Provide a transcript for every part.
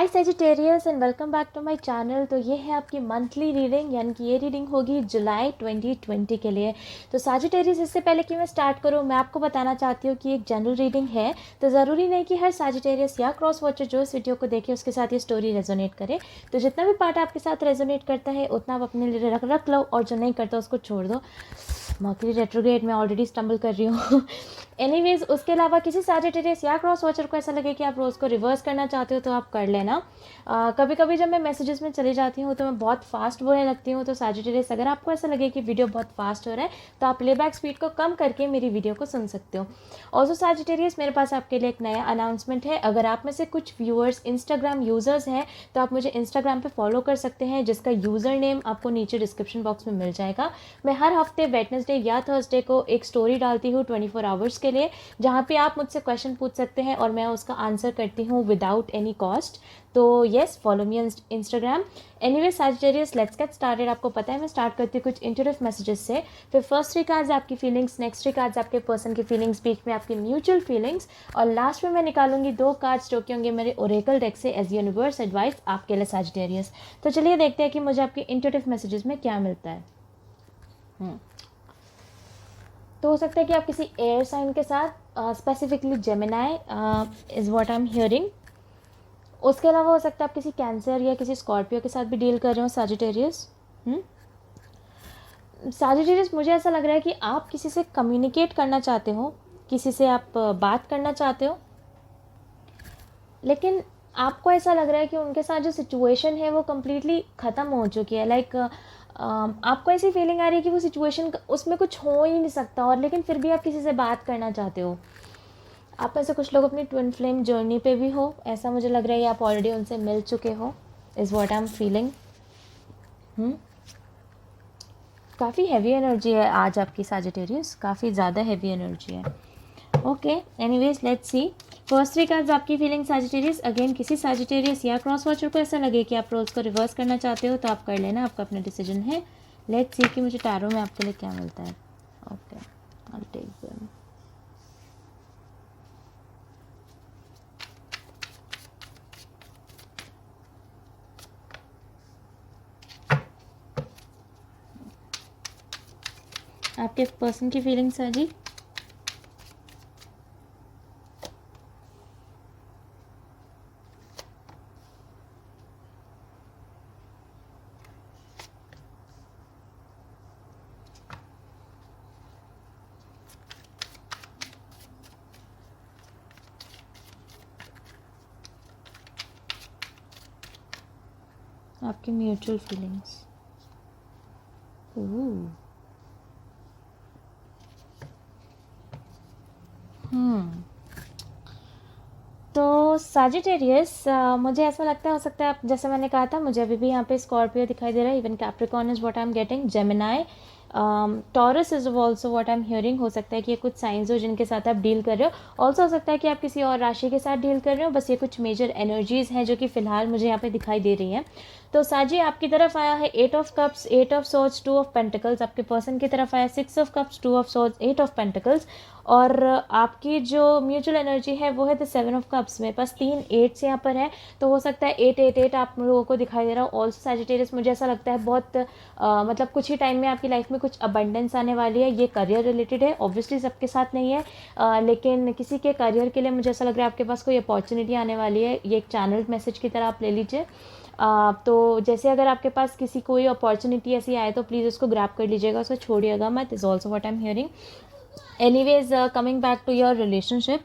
Hi Sagittarius and welcome back to my channel. तो ये है आपकी मंथली रीडिंग, यानी कि ये रीडिंग होगी जुलाई 2020 के लिए। तो सेजिटेरियस, इससे पहले कि मैं स्टार्ट करूँ, मैं आपको बताना चाहती हूँ कि एक जनरल रीडिंग है, तो ज़रूरी नहीं कि हर सेजिटेरियस या क्रॉस वॉचर जो इस वीडियो को देखे उसके साथ ये स्टोरी रेजोनेट करे। तो जितना भी पार्ट आपके साथ रेजोनेट करता है उतना आप अपने लिए रख लो, और जो नहीं करता उसको छोड़ दो। मर्क्यूरी रेट्रोग्रेड में ऑलरेडी स्टम्बल कर रही हूँ। एनीवेज, उसके अलावा किसी सैजिटेरियस या क्रॉस वॉचर को ऐसा लगे कि आप रोज़ को रिवर्स करना चाहते हो तो आप कर लेना। कभी कभी जब मैं मैसेजेस में चली जाती हूँ तो मैं बहुत फास्ट बोलने लगती हूँ। तो सैजिटेरियस, अगर आपको ऐसा लगे कि वीडियो बहुत फास्ट हो रहा है तो आप प्लेबैक स्पीड को कम करके मेरी वीडियो को सुन सकते हो। ऑल्सो सैजिटेरियस, मेरे पास आपके लिए एक नया अनाउंसमेंट है। अगर आप में से कुछ व्यूअर्स इंस्टाग्राम यूज़र्स हैं तो आप मुझे इंस्टाग्राम पे फॉलो कर सकते हैं, जिसका यूज़र नेम आपको नीचे डिस्क्रिप्शन बॉक्स में मिल जाएगा। मैं हर हफ्ते वेडनेसडे या थर्सडे को एक स्टोरी डालती हूँ 24 आवर्स के लिए, जहाँ पे आप मुझसे क्वेश्चन पूछ सकते हैं और मैं उसका आंसर करती हूँ विदाउट एनी कॉस्ट। तो yes, follow me on Instagram. Anyway Sagittarius, let's get started. आपको पता है मैं स्टार्ट करती हूँ कुछ इंट्यूटिव मैसेजेस से, फिर फर्स्ट 3 कार्ड्स आपकी फीलिंग्स, नेक्स्ट 3 कार्ड्स आपके पर्सन की फीलिंग्स, बीच में आपकी म्यूचुअल फीलिंग्स, और लास्ट में मैं निकालूंगी 2 कार्ड्स जो कि होंगे मेरे ओरेकल डेक से एज यूनिवर्स एडवाइस आपके लिए सैजिटेरियस। तो चलिए देखते हैं कि मुझे आपके इंट्यूटिव मैसेजेस में क्या मिलता है। तो हो सकता है कि आप किसी एयर साइन के साथ, specifically Gemini is what I am hearing. उसके अलावा हो सकता है आप किसी कैंसर या किसी स्कॉर्पियो के साथ भी डील कर रहे हो सैजिटेरियस। सैजिटेरियस, मुझे ऐसा लग रहा है कि आप किसी से कम्युनिकेट करना चाहते हो, किसी से आप बात करना चाहते हो, लेकिन आपको ऐसा लग रहा है कि उनके साथ जो सिचुएशन है वो कम्प्लीटली ख़त्म हो चुकी है। लाइक आपको ऐसी फीलिंग आ रही है कि वो सिचुएशन, उसमें कुछ हो ही नहीं सकता, और लेकिन फिर भी आप किसी से बात करना चाहते हो। आप में से कुछ लोग अपनी ट्विन फ्लेम जर्नी पे भी हो, ऐसा मुझे लग रहा है। आप ऑलरेडी उनसे मिल चुके हो, is what I am feeling. काफ़ी हैवी एनर्जी है आज आपकी सैजिटेरियस, काफ़ी ज़्यादा हैवी एनर्जी है। Okay, anyways let's see. First 3 cards आपकी फीलिंग सैजिटेरियस। अगेन, किसी सैजिटेरियस या क्रॉस वॉचर को ऐसा लगे कि आप रोल्स को रिवर्स करना चाहते हो तो आप कर लेना, आपका अपना डिसीजन है। लेट्स सी कि मुझे टैरो में आपके लिए क्या मिलता है। Okay, I will take them. आपके पर्सन की फीलिंग्स है जी। आपकी म्यूचुअल फीलिंग्स। तो सैजिटेरियस, मुझे ऐसा लगता है, हो सकता है आप, जैसे मैंने कहा था, मुझे अभी भी यहाँ पे स्कॉर्पियो दिखाई दे रहा है, even Capricorn is what I am getting, Gemini, taurus is also what I am hearing. हो सकता है कि ये कुछ साइंस हो जिनके साथ आप डील कर रहे हो। ऑल्सो हो सकता है कि आप किसी और राशि के साथ डील कर रहे हो। बस ये कुछ मेजर एनर्जीज़ हैं जो कि फ़िलहाल मुझे यहाँ पे दिखाई दे रही हैं। तो साजी, आपकी तरफ आया है 8 of cups, 8 of swords, 2 of pentacles. आपके पर्सन की तरफ आया 6 of cups, 2 of swords, 8 of pentacles. और आपकी जो म्यूचुअल एनर्जी है वो है द 7 ऑफ कप्स। मेरे पास 3 8s यहाँ पर हैं, तो हो सकता है 8 8 8 आप लोगों को दिखाई दे रहा हो। ऑल्सो सैजिटेरियस, मुझे ऐसा लगता है बहुत मतलब कुछ ही टाइम में आपकी लाइफ में कुछ अबंडेंस आने वाली है। ये करियर रिलेटेड है, ऑब्वियसली सबके साथ नहीं है, लेकिन किसी के करियर के लिए मुझे ऐसा लग रहा है आपके पास कोई अपॉर्चुनिटी आने वाली है। ये एक चैनल मैसेज की तरह आप ले लीजिए। तो जैसे अगर आपके पास किसी कोई अपॉर्चुनिटी ऐसी आए तो प्लीज़ उसको ग्रैब कर लीजिएगा, उसको छोड़िएगा मत, is also what I am hearing. Anyways, coming back to your relationship.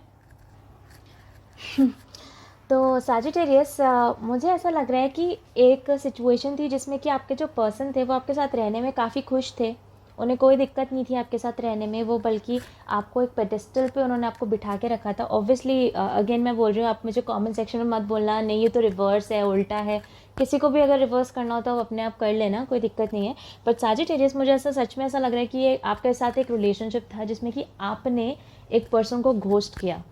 तो सैजिटेरियस, मुझे ऐसा लग रहा है कि एक सिचुएशन थी जिसमें कि आपके जो पर्सन थे वो आपके साथ रहने में काफ़ी खुश थे, उन्हें कोई दिक्कत नहीं थी आपके साथ रहने में। वो बल्कि आपको एक पेडेस्टल पे उन्होंने आपको बिठा के रखा था। ऑब्वियसली अगेन मैं बोल रही हूँ, आप मुझे कमेंट सेक्शन में मत बोलना नहीं ये तो रिवर्स है, उल्टा है। किसी को भी अगर रिवर्स करना हो तो आप अपने आप कर लेना, कोई दिक्कत नहीं है। बट सैजिटेरियस, मुझे ऐसा सच में ऐसा लग रहा है कि ये आपके साथ एक रिलेशनशिप था जिसमें कि आपने एक पर्सन को घोस्ट किया।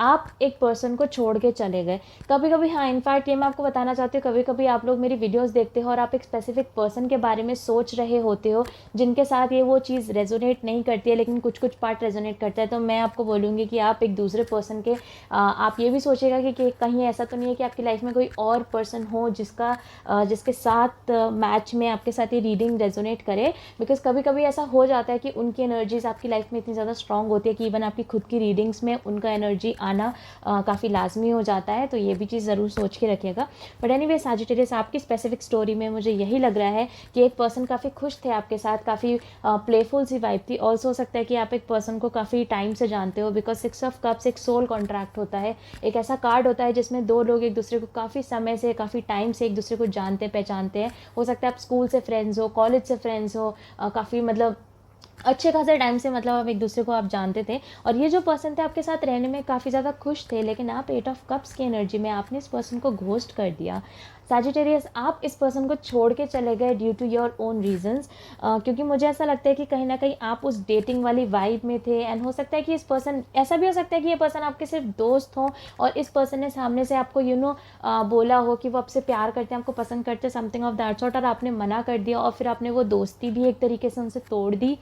आप एक पर्सन को छोड़ के चले गए। कभी कभी हाँ, इनफैक्ट ये मैं आपको बताना चाहती हूँ, कभी कभी आप लोग मेरी वीडियोस देखते हो और आप एक स्पेसिफिक पर्सन के बारे में सोच रहे होते हो जिनके साथ ये वो चीज़ रेजोनेट नहीं करती है, लेकिन कुछ कुछ पार्ट रेजोनेट करता है। तो मैं आपको बोलूँगी कि आप एक दूसरे पर्सन के आप ये भी सोचिएगा कि कहीं ऐसा तो नहीं है कि आपकी लाइफ में कोई और पर्सन हो जिसके साथ मैच में आपके साथ ये रीडिंग रेजोनेट करे। बिकॉज कभी कभी ऐसा हो जाता है कि उनकी एनर्जीज आपकी लाइफ में इतनी ज़्यादा स्ट्रांग होती है कि इवन आपकी खुद की रीडिंग्स में उनका एनर्जी आना काफ़ी लाजमी हो जाता है। तो ये भी चीज़ ज़रूर सोच के रखिएगा। बट एनीवे सैजिटेरियस, आपकी स्पेसिफिक स्टोरी में मुझे यही लग रहा है कि एक पर्सन काफ़ी खुश थे आपके साथ, काफ़ी प्लेफुल सी वाइब थी। ऑल्सो हो सकता है कि आप एक पर्सन को काफ़ी टाइम से जानते हो, बिकॉज 6 ऑफ कप्स एक सोल कॉन्ट्रैक्ट होता है, एक ऐसा कार्ड होता है जिसमें दो लोग एक दूसरे को काफ़ी समय से, काफ़ी टाइम से एक दूसरे को जानते पहचानते हैं। हो सकता है आप स्कूल से फ्रेंड्स हो, कॉलेज से फ्रेंड्स हो, काफ़ी मतलब अच्छे खासे टाइम से मतलब आप एक दूसरे को आप जानते थे। और ये जो पर्सन थे आपके साथ रहने में काफ़ी ज़्यादा खुश थे, लेकिन आप 8 ऑफ कप्स की एनर्जी में आपने इस पर्सन को घोस्ट कर दिया। सैजिटेरियस, आप इस पर्सन को छोड़ के चले गए due to your own reasons, क्योंकि मुझे ऐसा लगता है कि कहीं ना कहीं आप उस डेटिंग वाली वाइब में थे। एंड हो सकता है कि इस पर्सन, ऐसा भी हो सकता है कि ये पर्सन आपके सिर्फ दोस्त हो और इस पर्सन ने सामने से आपको बोला हो कि वो आपसे प्यार करते हैं, आपको पसंद करते हैं, समथिंग ऑफ दैट सॉर्ट, और आपने मना कर दिया और फिर आपने वो दोस्ती भी एक तरीके से उनसे तोड़ दी।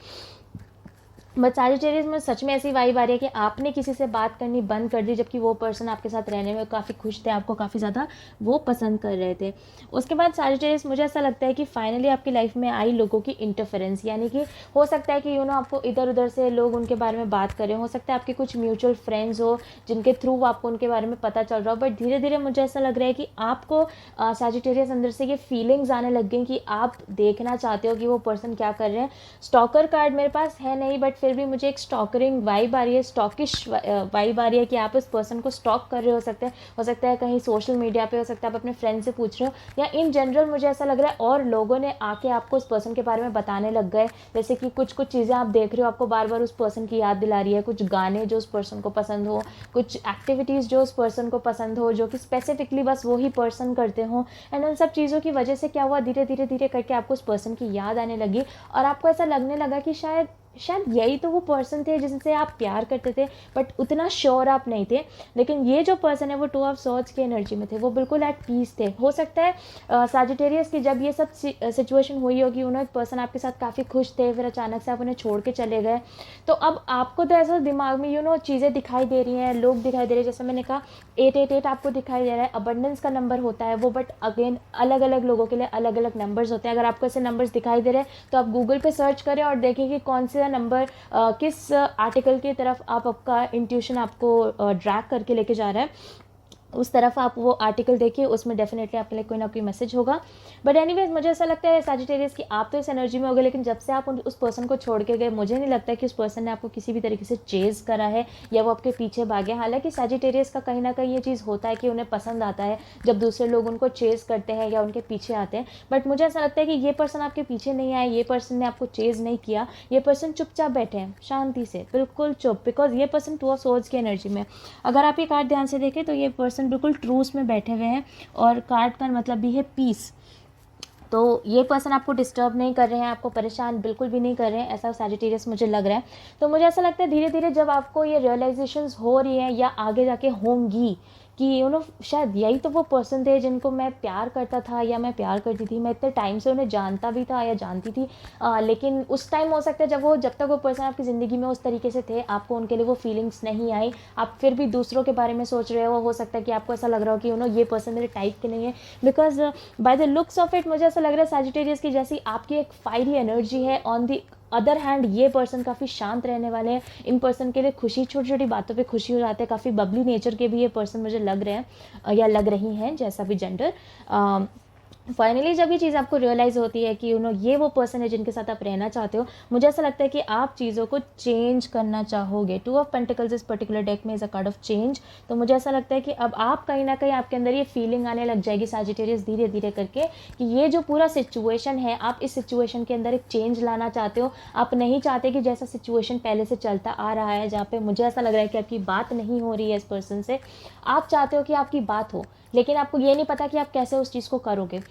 बट सैजिटेरियस में सच में ऐसी वाइब आ रही है कि आपने किसी से बात करनी बंद कर दी, जबकि वो पर्सन आपके साथ रहने में काफ़ी खुश थे, आपको काफ़ी ज़्यादा वो पसंद कर रहे थे। उसके बाद सैजिटेरियस, मुझे ऐसा लगता है कि फाइनली आपकी लाइफ में आई लोगों की इंटरफेरेंस, यानी कि हो सकता है कि आपको इधर उधर से लोग उनके बारे में बात करें, हो सकता है आपके कुछ म्यूचुअल फ्रेंड्स हो जिनके थ्रू आपको उनके बारे में पता चल रहा हो। बट धीरे धीरे मुझे ऐसा लग रहा है कि आपको सैजिटेरियस अंदर से ये फीलिंग्स आने लग गई कि आप देखना चाहते हो कि वो पर्सन क्या कर रहे हैं। स्टॉकर कार्ड मेरे पास है नहीं, बट फिर भी मुझे एक स्टॉकरिंग वाइब आ रही है, स्टॉकिश वाइब आ रही है कि आप इस पर्सन को स्टॉक कर रहे हो सकता है कहीं सोशल मीडिया पे, हो सकता है आप अपने फ्रेंड से पूछ रहे हो, या इन जनरल मुझे ऐसा लग रहा है और लोगों ने आके आपको उस पर्सन के बारे में बताने लग गए। जैसे कि कुछ कुछ चीज़ें आप देख रहे हो, आपको बार बार उस पर्सन की याद दिला रही है, कुछ गाने जो उस पर्सन को पसंद हो, कुछ एक्टिविटीज़ जो उस पर्सन को पसंद हो, जो कि स्पेसिफिकली बस वही पर्सन करते हो। एंड उन सब चीज़ों की वजह से क्या हुआ, धीरे धीरे धीरे करके आपको उस पर्सन की याद आने लगी और आपको ऐसा लगने लगा कि शायद यही तो वो पर्सन थे जिनसे आप प्यार करते थे, बट उतना श्योर आप नहीं थे। लेकिन ये जो पर्सन है वो 2 ऑफ सॉर्ड्स की एनर्जी में थे, वो बिल्कुल एट पीस थे। हो सकता है सैजिटेरियस की जब ये सब सिचुएशन हुई होगी, एक पर्सन आपके साथ काफ़ी खुश थे, फिर अचानक से आप उन्हें छोड़ के चले गए, तो अब आपको तो ऐसा दिमाग में चीज़ें दिखाई दे रही हैं, लोग दिखाई दे रहे हैं। जैसे मैंने कहा 888 आपको दिखाई दे रहा है, अबंडेंस का नंबर होता है वो, बट अगेन अलग अलग लोगों के लिए अलग अलग नंबर्स होते हैं। अगर आपको ऐसे नंबर्स दिखाई दे रहे हैं तो आप गूगल पे सर्च करें और देखें कि कौन सा नंबर किस आर्टिकल की तरफ आपका इंट्यूशन आपको ड्रैग करके लेके जा रहा है, उस तरफ आप वो आर्टिकल देखिए, उसमें डेफिनेटली आपके लिए कोई ना कोई मैसेज होगा। बट एनीवेज मुझे ऐसा लगता है सैजिटेरियस कि आप तो इस एनर्जी में हो गए, लेकिन जब से आप उस पर्सन को छोड़ के गए, मुझे नहीं लगता कि उस पर्सन ने आपको किसी भी तरीके से चेज़ करा है या वो आपके पीछे भागे। हालांकि सैजिटेरियस का कहीं ना कहीं ये चीज़ होता है कि उन्हें पसंद आता है जब दूसरे लोग उनको चेज़ करते हैं या उनके पीछे आते हैं। बट मुझे ऐसा लगता है कि ये पर्सन आपके पीछे नहीं आए, ये पर्सन ने आपको चेज़ नहीं किया, ये पर्सन चुपचाप बैठे हैं शांति से, बिल्कुल चुप, बिकॉज ये पर्सन 2 ऑफ सोर्ड्स की एनर्जी में। अगर आप ये कार्ड ध्यान से देखें तो ये पर्सन बिल्कुल ट्रूस में बैठे हुए हैं और कार्ड का मतलब भी है पीस। तो ये पर्सन आपको डिस्टर्ब नहीं कर रहे हैं, आपको परेशान बिल्कुल भी नहीं कर रहे हैं, ऐसा सैजिटेरियस मुझे लग रहा है। तो मुझे ऐसा लगता है धीरे धीरे जब आपको ये रियलाइजेशंस हो रही हैं या आगे जाके होंगी कि शायद यही तो वो पर्सन थे जिनको मैं प्यार करता था या मैं प्यार करती थी, मैं इतने टाइम से उन्हें जानता भी था या जानती थी, लेकिन उस टाइम हो सकता है जब तक वो पर्सन आपकी ज़िंदगी में उस तरीके से थे, आपको उनके लिए वो फीलिंग्स नहीं आई, आप फिर भी दूसरों के बारे में सोच रहे हो सकता है कि आपको ऐसा लग रहा हो कि ये पर्सन मेरे टाइप के नहीं है। Because by the looks of it मुझे ऐसा लग रहा है सैजिटेरियस की जैसी आपकी एक फायरी एनर्जी है, ऑन दी अदर हैंड ये पर्सन काफ़ी शांत रहने वाले हैं। इन पर्सन के लिए खुशी, छोटी छोटी बातों पे खुशी हो जाते हैं, काफ़ी बबली नेचर के भी ये पर्सन मुझे लग रहे हैं या लग रही हैं, जैसा भी जेंडर। फाइनली जब ये चीज़ आपको रियलाइज़ होती है कि ये वो पर्सन है जिनके साथ आप रहना चाहते हो, मुझे ऐसा लगता है कि आप चीज़ों को चेंज करना चाहोगे। 2 ऑफ पेंटिकल्स इस पर्टिकुलर डेक में is a card of change. तो मुझे ऐसा लगता है कि अब आप कहीं ना कहीं आपके अंदर ये फीलिंग आने लग जाएगी सैजिटेरियस धीरे धीरे करके कि ये जो पूरा सिचुएशन है, आप इस सिचुएशन के अंदर एक चेंज लाना चाहते हो। आप नहीं चाहते कि जैसा सिचुएशन पहले से चलता आ रहा है, जहाँ पे मुझे ऐसा लग रहा है कि आपकी बात नहीं हो रही है इस पर्सन से, आप चाहते हो कि आपकी बात हो, लेकिन आपको ये नहीं पता कि आप कैसे उस चीज़ को करोगे।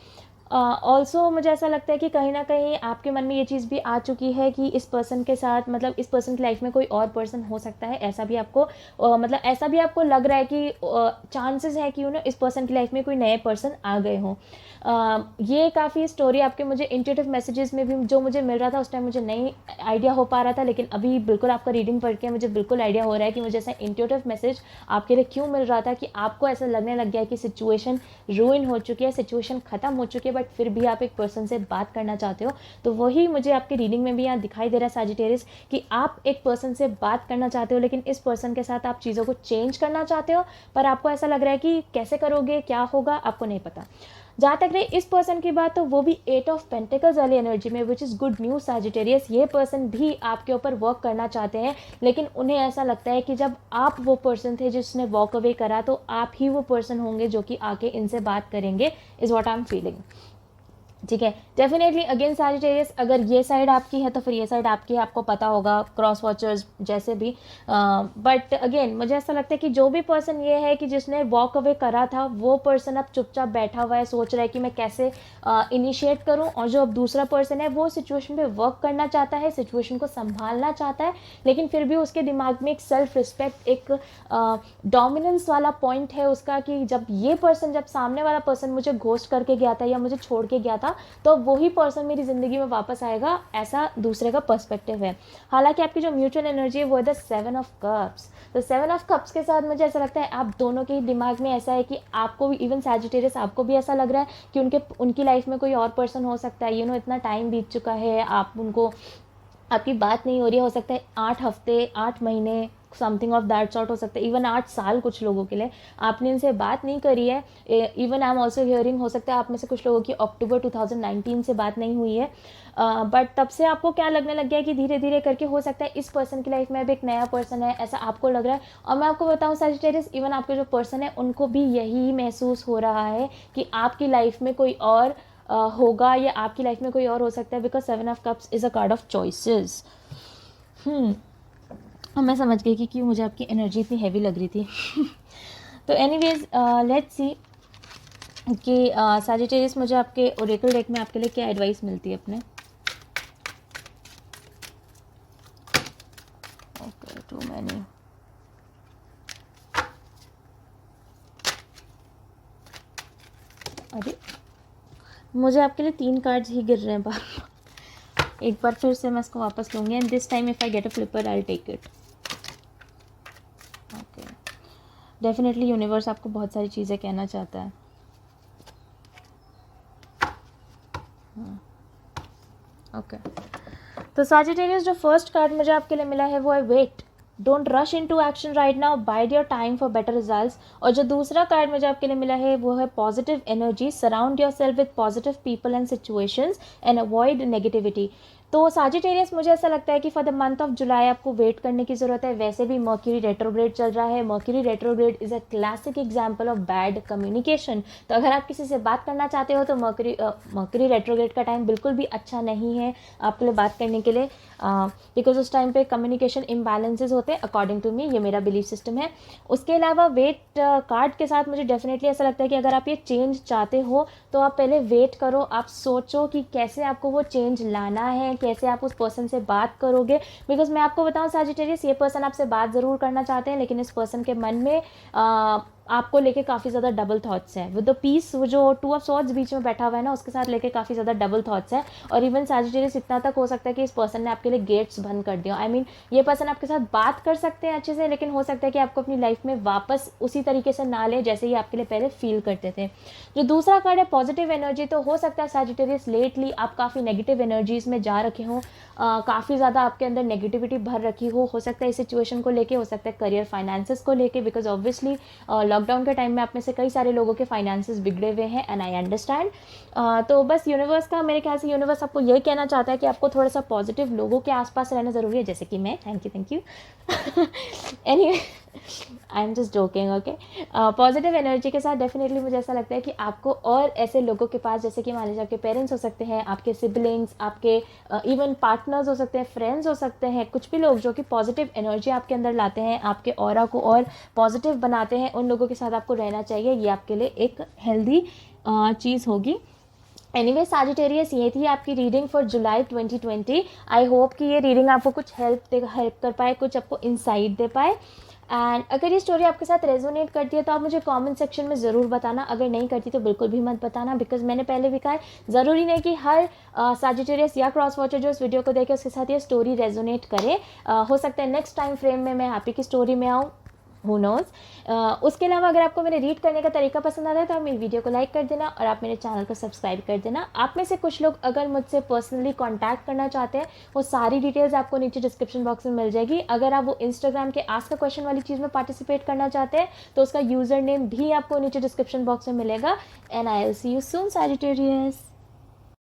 ऑल्सो मुझे ऐसा लगता है कि कहीं ना कहीं आपके मन में ये चीज़ भी आ चुकी है कि इस पर्सन के साथ, मतलब इस पर्सन की लाइफ में कोई और पर्सन हो सकता है, ऐसा भी आपको मतलब ऐसा भी आपको लग रहा है कि चांसेस है कि इस पर्सन की लाइफ में कोई नए पर्सन आ गए हों। ये काफ़ी स्टोरी आपके मुझे इंट्यूटिव मैसेजेस में भी जो मुझे मिल रहा था उस टाइम मुझे नहीं आइडिया हो पा रहा था, लेकिन अभी बिल्कुल आपका रीडिंग पढ़ के मुझे बिल्कुल आइडिया हो रहा है कि मुझे ऐसा इंट्यूटिव मैसेज आपके लिए क्यों मिल रहा था कि आपको ऐसा लगने लग गया है कि सिचुएशन रूइन हो चुकी है, सिचुएशन ख़त्म हो चुकी है, बट फिर भी आप एक पर्सन से बात करना चाहते हो। तो वही मुझे आपकी रीडिंग में भी यहाँ दिखाई दे रहा है सजिटेरियस, कि आप एक पर्सन से बात करना चाहते हो, लेकिन इस पर्सन के साथ आप चीज़ों को चेंज करना चाहते हो, पर आपको ऐसा लग रहा है कि कैसे करोगे, क्या होगा, आपको नहीं पता। जहाँ तक रही इस पर्सन की बात, तो वो भी 8 ऑफ पेंटिकल्स वाली एनर्जी में, which is good news Sagittarius. ये पर्सन भी आपके ऊपर वर्क करना चाहते हैं, लेकिन उन्हें ऐसा लगता है कि जब आप वो पर्सन थे जिसने वॉक अवे करा, तो आप ही वो पर्सन होंगे जो कि आके इनसे बात करेंगे, is what I am feeling. ठीक है, डेफिनेटली अगेन सजिटेरियस, अगर ये साइड आपकी है तो फिर ये साइड आपकी है, आपको पता होगा, क्रॉस वॉचर्स जैसे भी। बट अगेन मुझे ऐसा लगता है कि जो भी पर्सन ये है कि जिसने वॉक अवे करा था, वो पर्सन अब चुपचाप बैठा हुआ है, सोच रहा है कि मैं कैसे इनिशिएट करूं, और जो अब दूसरा पर्सन है वो सिचुएशन पे वर्क करना चाहता है, सिचुएशन को संभालना चाहता है, लेकिन फिर भी उसके दिमाग में एक सेल्फ रिस्पेक्ट, एक डोमिनेंस वाला पॉइंट है उसका, कि जब सामने वाला पर्सन मुझे घोस्ट करके गया था या मुझे छोड़ के गया था, तो वही पर्सन मेरी ज़िंदगी में वापस आएगा, ऐसा दूसरे का पर्सपेक्टिव है। हालांकि आपकी जो म्यूचुअल एनर्जी है वो है द 7 ऑफ कप्स। तो 7 ऑफ कप्स के साथ मुझे ऐसा लगता है आप दोनों के दिमाग में ऐसा है कि आपको भी, इवन सजिटेरियस आपको भी ऐसा लग रहा है कि उनकी लाइफ में कोई और पर्सन हो सकता है। इतना टाइम बीत चुका है, आपकी बात नहीं हो रही है, हो सकता है 8 हफ्ते, 8 महीने, समथिंग ऑफ दैट सॉर्ट हो सकता है, इवन 8 साल कुछ लोगों के लिए आपने इनसे बात नहीं करी है। Even I am also hearing, हो सकता है आप में से कुछ लोगों की अक्टूबर 2019 से बात नहीं हुई है, बट तब से आपको क्या लगने लग गया है कि धीरे धीरे करके हो सकता है इस पर्सन की लाइफ में अब एक नया पर्सन है, ऐसा आपको लग रहा है। और मैं आपको बताऊं सजिटेरियस, इवन आपके जो पर्सन है उनको भी यही महसूस हो रहा है कि आपकी लाइफ में कोई और होगा, या आपकी लाइफ में कोई और हो सकता है, because 7 of cups is a card of choices. और मैं समझ गई कि क्यों मुझे आपकी एनर्जी इतनी हैवी लग रही थी। तो एनीवेज लेट्स सी कि सजिटेरियस मुझे आपके ओरेकल डेक में आपके लिए क्या एडवाइस मिलती है अपने। Okay, too many. अरे मुझे आपके लिए 3 कार्ड्स ही गिर रहे हैं बार। एक बार फिर से मैं इसको वापस लूँगी, and this time if I get a flipper I will take it. Okay, definitely universe आपको बहुत सारी चीज़ें कहना चाहता है। ओके, तो सजिटेरियस जो फर्स्ट कार्ड मुझे आपके लिए मिला है वो है wait, don't rush into action right now, bide your time for better results. और जो दूसरा कार्ड मुझे आपके लिए मिला है वो है positive energy, surround your self with positive people and situations and avoid negativity. तो सजिटेरियस मुझे ऐसा लगता है कि for the month of July आपको वेट करने की ज़रूरत है। वैसे भी मर्क्यूरी रेट्रोग्रेड चल रहा है, mercury retrograde is a classic example of bad communication. तो अगर आप किसी से बात करना चाहते हो तो मर्क्यूरी रेट्रोग्रेड का टाइम बिल्कुल भी अच्छा नहीं है आपके लिए बात करने के लिए, बिकॉज उस टाइम पे कम्युनिकेशन इम्बैलेंसेज होते हैं, अकॉर्डिंग टू मी, ये मेरा बिलीफ सिस्टम है। उसके अलावा वेट कार्ड के साथ मुझे डेफिनेटली ऐसा लगता है कि अगर आप ये चेंज चाहते हो तो आप पहले वेट करो, आप सोचो कि कैसे आपको वो चेंज लाना है, कैसे आप उस पर्सन से बात करोगे। बिकॉज मैं आपको बताऊं सजिटेरियस, ये पर्सन आपसे बात ज़रूर करना चाहते हैं, लेकिन इस पर्सन के मन में आपको लेके काफ़ी ज़्यादा डबल थॉट्स हैं। विद द पीस, वो जो 2 ऑफ सॉर्ड्स बीच में बैठा हुआ है ना, उसके साथ लेके काफ़ी ज़्यादा डबल थॉट्स हैं। और इवन सजिटेरियस इतना तक हो सकता है कि इस पर्सन ने आपके लिए गेट्स बंद कर दिया। आई मीन ये पर्सन आपके साथ बात कर सकते हैं अच्छे से, लेकिन हो सकता है कि आपको अपनी लाइफ में वापस उसी तरीके से ना ले जैसे ये आपके लिए पहले फील करते थे। जो दूसरा कार्ड है पॉजिटिव एनर्जी, तो हो सकता है सजिटेरियस लेटली आप काफ़ी नेगेटिव एनर्जीज़ में जा रखे हो, काफ़ी ज़्यादा आपके अंदर नेगेटिविटी भर रखी हो सकता है इस सिचुएशन को लेके, हो सकता है करियर फाइनेंसेस को लेके, बिकॉज ऑब्वियसली लॉकडाउन के टाइम में आप में से कई सारे लोगों के फाइनेंसेस बिगड़े हुए हैं, एंड आई अंडरस्टैंड। तो बस यूनिवर्स का, मेरे ख्याल से यूनिवर्स आपको यही कहना चाहता है कि आपको थोड़ा सा पॉजिटिव लोगों के आसपास रहना ज़रूरी है, जैसे कि मैं। Thank you anyway, I am just joking. Okay, positive energy के साथ डेफिनेटली मुझे ऐसा लगता है कि आपको और ऐसे लोगों के पास, जैसे कि मान लीजिए आपके पेरेंट्स हो सकते हैं, आपके सिबलिंग्स, आपके इवन पार्टनर्स हो सकते हैं, फ्रेंड्स हो सकते हैं, कुछ भी लोग जो कि पॉजिटिव एनर्जी आपके अंदर लाते हैं, आपके ऑरा को और पॉजिटिव बनाते हैं, उन लोगों के साथ आपको रहना चाहिए। ये आपके लिए एक हेल्दी चीज़ होगी। एनीवे साजिटेरियस, ये थी आपकी reading for July 2020। I hope कि ये रीडिंग आपको कुछ हेल्प कर पाए, कुछ आपको इंसाइट दे पाए। एंड अगर ये स्टोरी आपके साथ रेजोनेट करती है तो आप मुझे कमेंट सेक्शन में ज़रूर बताना, अगर नहीं करती तो बिल्कुल भी मत बताना, बिकॉज मैंने पहले भी कहा है ज़रूरी नहीं कि हर साजिटेरियस या क्रॉस वॉचर जो इस वीडियो को देखे उसके साथ ये स्टोरी रेजोनेट करे। हो सकता है नेक्स्ट टाइम फ्रेम में मैं हैप्पी की स्टोरी में आऊँ, हु नोज़। उसके अलावा अगर आपको मेरे रीड करने का तरीका पसंद आता है तो आप मेरी वीडियो को लाइक कर देना और आप मेरे चैनल को सब्सक्राइब कर देना। आप में से कुछ लोग अगर मुझसे पर्सनली कांटेक्ट करना चाहते हैं, वो सारी डिटेल्स आपको नीचे डिस्क्रिप्शन बॉक्स में मिल जाएगी। अगर आप वो इंस्टाग्राम के आस्क अ क्वेश्चन वाली चीज़ में पार्टिसिपेट करना चाहते हैं तो उसका यूज़र नेम भी आपको नीचे डिस्क्रिप्शन बॉक्स में मिलेगा। And I will see you soon Sagittarius.